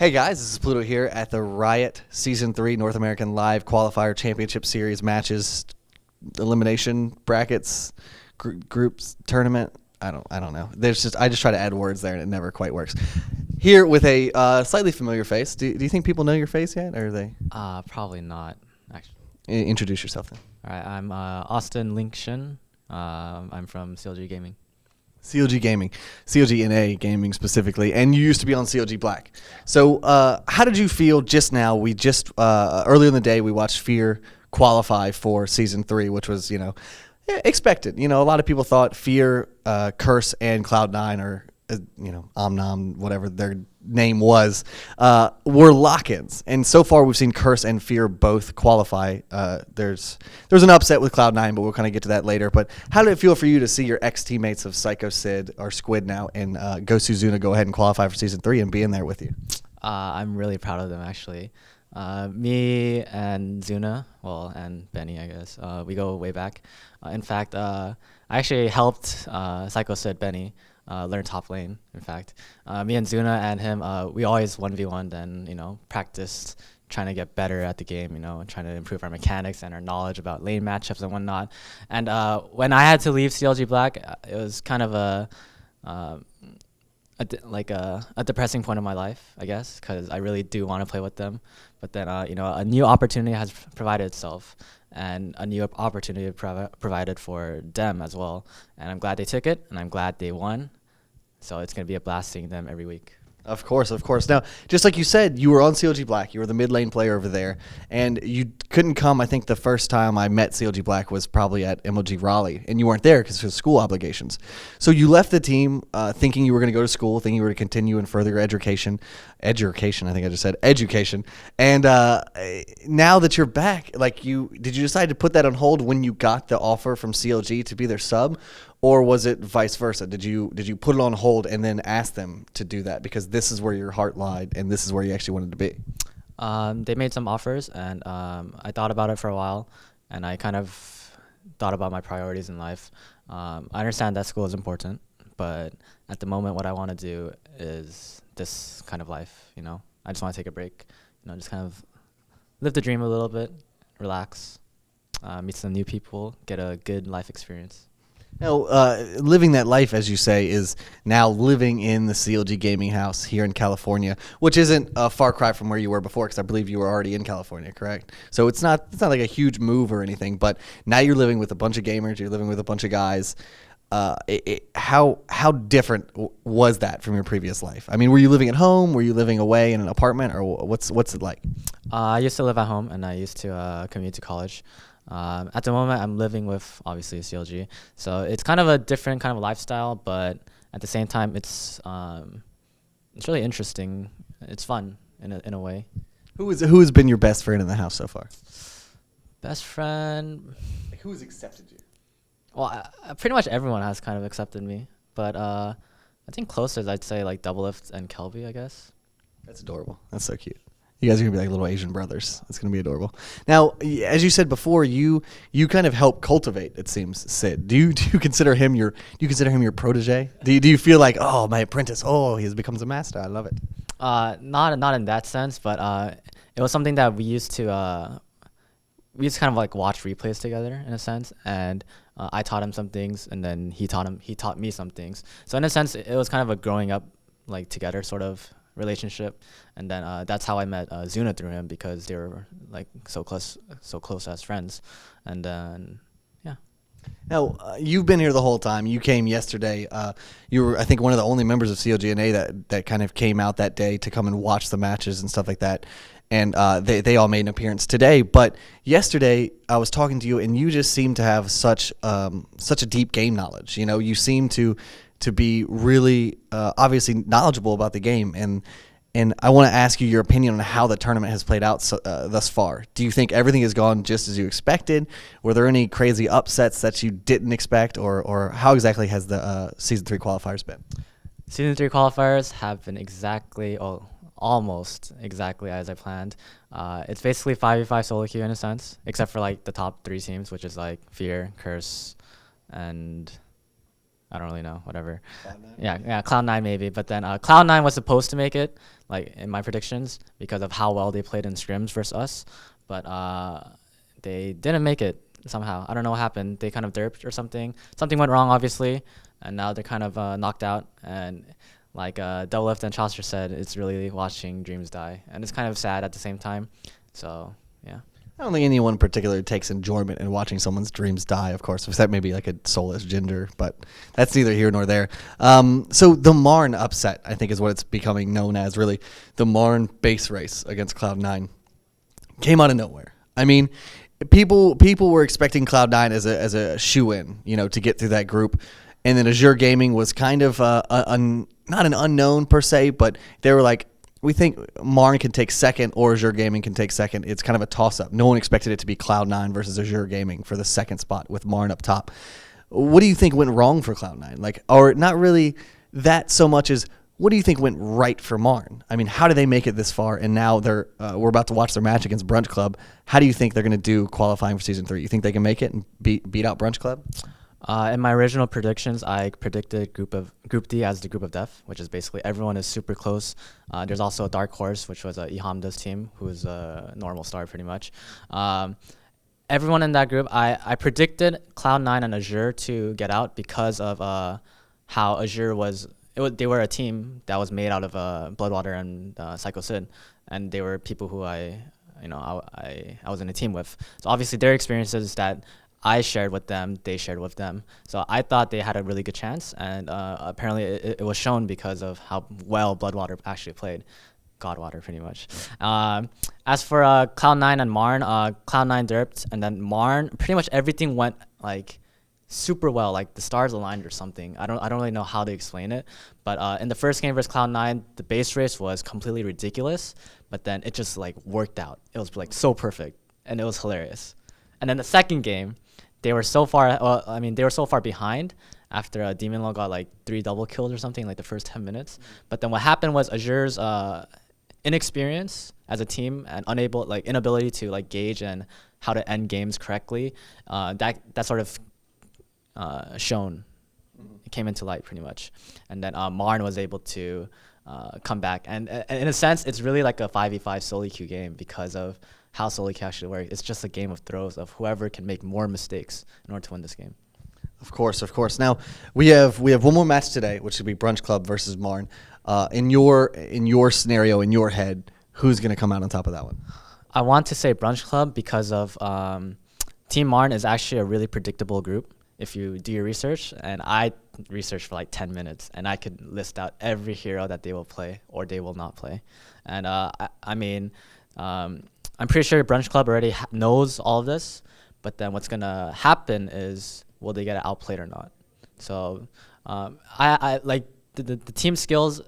Hey guys, this is Pluto here at the Riot Season 3 North American Live Qualifier Championship Series matches, elimination brackets, groups, tournament. I don't know. I just try to add words there and it never quite works. Here with a slightly familiar face. Do you think people know your face yet, or are they? Probably not, actually. Introduce yourself then. All right, I'm Austin Linkshin. I'm from CLG Gaming. CLG Gaming, CLG NA Gaming specifically, and you used to be on CLG Black. So how did you feel just now? We just, earlier in the day, we watched Fear qualify for Season 3, which was, expected. A lot of people thought Fear, Curse, and Cloud9 are, Omnom, whatever their name was, were lock-ins. And so far, we've seen Curse and Fear both qualify. There's an upset with Cloud9, but we'll kind of get to that later. But how did it feel for you to see your ex-teammates of Psycho Sid, or Squid now, and Gosu Zuna go ahead and qualify for Season 3 and be in there with you? I'm really proud of them, actually. Me and Zuna, and Benny, I guess, we go way back. In fact, I actually helped Psycho Sid, Benny, learn top lane. In fact, me and Zuna and him, we always 1v1 and practiced trying to get better at the game, trying to improve our mechanics and our knowledge about lane matchups and whatnot. And when I had to leave CLG Black, it was kind of a depressing point in my life, I guess, because I really do want to play with them. But then a new opportunity has provided itself, and a new opportunity provided for them as well. And I'm glad they took it, and I'm glad they won. So it's going to be a blast seeing them every week. Of course. Now, just like you said, you were on CLG Black. You were the mid lane player over there, and you couldn't come. I think the first time I met CLG Black was probably at MLG Raleigh, and you weren't there because of school obligations. So you left the team thinking you were going to go to school, thinking you were going to continue and further your education. I think I just said education. And now that you're back, did you decide to put that on hold when you got the offer from CLG to be their sub? Or was it vice versa? Did you put it on hold and then ask them to do that because this is where your heart lied and this is where you actually wanted to be? They made some offers, and I thought about it for a while, and I kind of thought about my priorities in life. I understand that school is important, but at the moment what I want to do is this kind of life, I just want to take a break, just kind of live the dream a little bit, relax, meet some new people, get a good life experience. Now, living that life, as you say, is now living in the CLG gaming house here in California, which isn't a far cry from where you were before, because I believe you were already in California, correct? So it's not like a huge move or anything, but now you're living with a bunch of gamers, you're living with a bunch of guys. How different was that from your previous life? I mean, were you living at home? Were you living away in an apartment, or what's it like? I used to live at home, and I used to commute to college. At the moment, I'm living with, obviously, CLG. So it's kind of a different kind of lifestyle, but at the same time, it's really interesting. It's fun in a way. Who has been your best friend in the house so far? Best friend? Who's accepted you? Well, pretty much everyone has kind of accepted me. But I think closest, I'd say, like Double Lift and Kelby, I guess. That's adorable. That's so cute. You guys are going to be like little Asian brothers. It's going to be adorable. Now, as you said before, you kind of help cultivate, it seems, Sid. Do you consider him your protege? Do you feel like, oh, my apprentice, he becomes a master. I love it. Not in that sense, but it was something that we used to kind of like watch replays together in a sense, and I taught him some things, and then he taught me some things. So in a sense, it was kind of a growing up like together sort of relationship, and then that's how I met Zuna through him, because they were like so close as friends. And then Now, you've been here the whole time. You came yesterday. You were, I think, one of the only members of CLGNA that kind of came out that day to come and watch the matches and stuff like that. And they all made an appearance today. But yesterday, I was talking to you, and you just seemed to have such a deep game knowledge. You seem to be really obviously knowledgeable about the game, and I want to ask you your opinion on how the tournament has played out thus far. Do you think everything has gone just as you expected? Were there any crazy upsets that you didn't expect, or how exactly has the Season 3 qualifiers been? Season 3 qualifiers have been almost exactly as I planned. It's basically 5v5 solo queue in a sense, except for like the top 3 teams, which is like Fear, Curse, and I don't really know. Whatever. Cloud9? Yeah, Cloud9 maybe. But then Cloud9 was supposed to make it, like in my predictions, because of how well they played in scrims versus us. But they didn't make it somehow. I don't know what happened. They kind of derped or something. Something went wrong, obviously, and now they're kind of knocked out. And like Double Lift and Chaucer said, it's really watching dreams die, and it's kind of sad at the same time. So yeah. I don't think anyone in particular takes enjoyment in watching someone's dreams die, of course, except maybe like a soulless gender, but that's neither here nor there. So the Marn upset, I think, is what it's becoming known as, really. The Marn base race against Cloud9 came out of nowhere. I mean, people were expecting Cloud9 as a shoe-in, to get through that group. And then Azure Gaming was kind of not an unknown per se, but they were like, we think Marn can take second or Azure Gaming can take second. It's kind of a toss-up. No one expected it to be Cloud9 versus Azure Gaming for the second spot with Marn up top. What do you think went wrong for Cloud9? Or not really that so much as what do you think went right for Marn? I mean, how did they make it this far? And now we're about to watch their match against Brunch Club. How do you think they're going to do qualifying for Season 3? You think they can make it and beat out Brunch Club? In my original predictions, I predicted Group D as the group of death, which is basically everyone is super close. There's also a dark horse, which was Ihamda's team, who is a normal star pretty much. Everyone in that group, I predicted Cloud9 and Azure to get out because of how Azure they were a team that was made out of Bloodwater and Psycho Sid, and they were people who I was in a team with. So obviously their experiences that I shared with them, they shared with them. So I thought they had a really good chance, and apparently it was shown because of how well Bloodwater actually played. Godwater, pretty much. As for Cloud9 and Marn, Cloud9 derped, and then Marn, pretty much everything went like super well, like the stars aligned or something. I don't really know how to explain it, but in the first game versus Cloud9, the base race was completely ridiculous, but then it just like worked out. It was like so perfect, and it was hilarious. And then the second game, they were so far. They were so far behind after Demon Law got like 3 double kills or something like the first 10 minutes. But then what happened was Azure's inexperience as a team and inability to like gauge and how to end games correctly. That sort of shown. It came into light pretty much, and then Marn was able to come back. And in a sense, it's really like a 5v5 solo queue game because of how solo queue actually works. It's just a game of throws of whoever can make more mistakes in order to win this game. Of course. Now we have one more match today, which would be Brunch Club versus Marn. In your scenario, in your head, who's going to come out on top of that one? I want to say Brunch Club because of Team Marn is actually a really predictable group if you do your research. And I researched for like 10 minutes, and I could list out every hero that they will play or they will not play. And I'm pretty sure Brunch Club already knows all of this, but then what's going to happen is will they get outplayed or not? So I like the team skills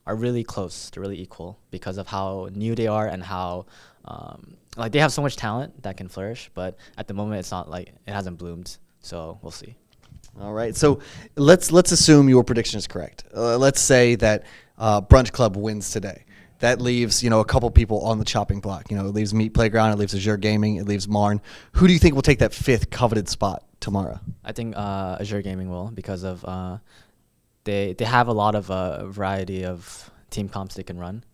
are really close. They're really equal because of how new they are and how they have so much talent that can flourish, but at the moment it's not like it hasn't bloomed. So we'll see. All right. So let's assume your prediction is correct. Let's say that Brunch Club wins today. That leaves, a couple people on the chopping block. It leaves Meat Playground, it leaves Azure Gaming, it leaves Marn. Who do you think will take that 5th coveted spot tomorrow? I think Azure Gaming will because of they have a lot of variety of team comps they can run.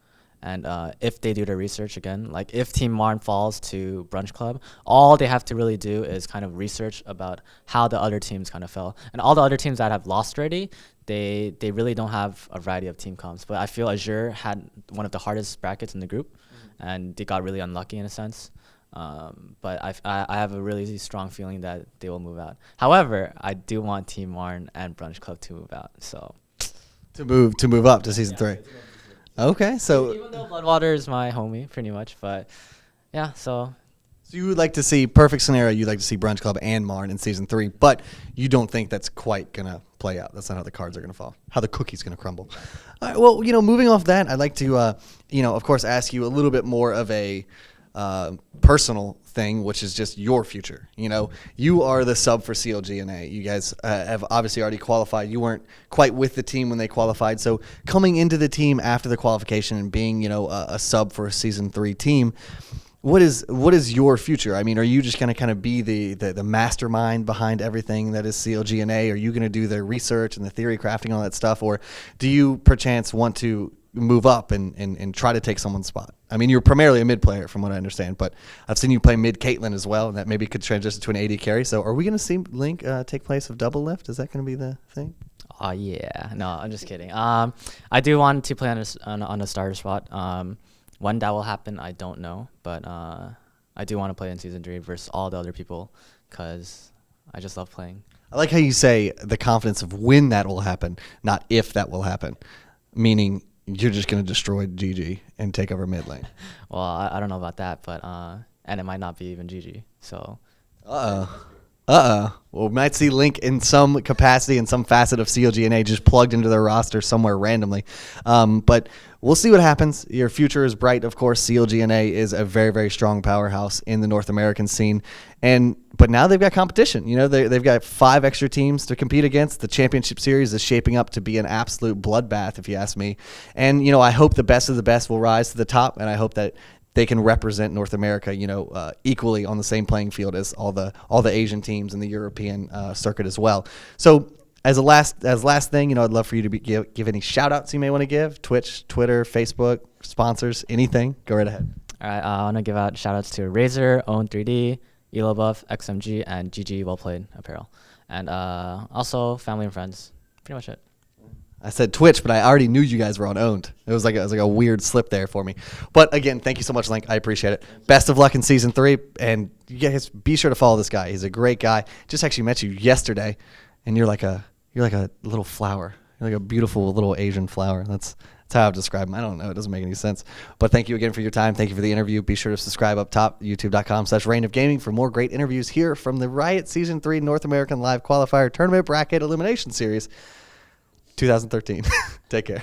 And if they do their research again, like if Team Marn falls to Brunch Club, all they have to really do is kind of research about how the other teams kind of fell. And all the other teams that have lost already, they really don't have a variety of team comps. But I feel Azure had one of the hardest brackets in the group, and they got really unlucky in a sense. But I have a really strong feeling that they will move out. However, I do want Team Marn and Brunch Club to move out. So to move up to Season 3. Okay, so even though Bloodwater is my homie, pretty much, but yeah, so you would like to see perfect scenario. You'd like to see Brunch Club and Marn in Season 3, but you don't think that's quite gonna play out. That's not how the cards are gonna fall. How the cookie's gonna crumble. All right, well, moving off that, I'd like to, of course, ask you a little bit more of a personal thing, which is just your future. You are the sub for CLG. You guys have obviously already qualified. You weren't quite with the team when they qualified. So coming into the team after the qualification and being, a sub for a Season 3 team, What is your future? I mean, are you just going to kind of be the mastermind behind everything that is CLGNA? Are you going to do the research and the theory crafting, all that stuff? Or do you perchance want to move up and try to take someone's spot? I mean, you're primarily a mid player from what I understand, but I've seen you play mid Caitlyn as well, and that maybe could transition to an AD carry. So are we going to see Link take place of double lift? Is that going to be the thing? Oh yeah, no, I'm just kidding. I do want to play on a starter spot. When that will happen, I don't know, but I do want to play in season 3 versus all the other people because I just love playing. I like how you say the confidence of when that will happen, not if that will happen, meaning you're just going to destroy GG and take over mid lane. Well, I don't know about that, but and it might not be even GG. So. Well, we might see Link in some capacity, in some facet of CLGNA just plugged into their roster somewhere randomly. But we'll see what happens. Your future is bright, of course. CLGNA is a very, very strong powerhouse in the North American scene. But now they've got competition. You know, they've got 5 extra teams to compete against. The championship series is shaping up to be an absolute bloodbath, if you ask me. And, you know, I hope the best of the best will rise to the top, and I hope that they can represent North America, you know, equally on the same playing field as all the Asian teams and the European circuit as well. So as last thing, you know, I'd love for you to give any shout outs you may want to give: Twitch, Twitter, Facebook, sponsors, anything. Go right ahead. All right, I want to give out shout outs to Razer, Own3D, Elobuff, XMG, and GG Well Played Apparel, and also family and friends. Pretty much it. I said Twitch, but I already knew you guys were on Owned. It was like a weird slip there for me. But again, thank you so much, Link. I appreciate it. Best of luck in season 3, and you guys be sure to follow this guy. He's a great guy. Just actually met you yesterday, and you're like a little flower. You're like a beautiful little Asian flower. That's how I've described him. I don't know. It doesn't make any sense. But thank you again for your time. Thank you for the interview. Be sure to subscribe up top, youtube.com/reignofgaming for more great interviews here from the Riot Season 3 North American Live Qualifier Tournament Bracket Elimination Series 2013. Take care.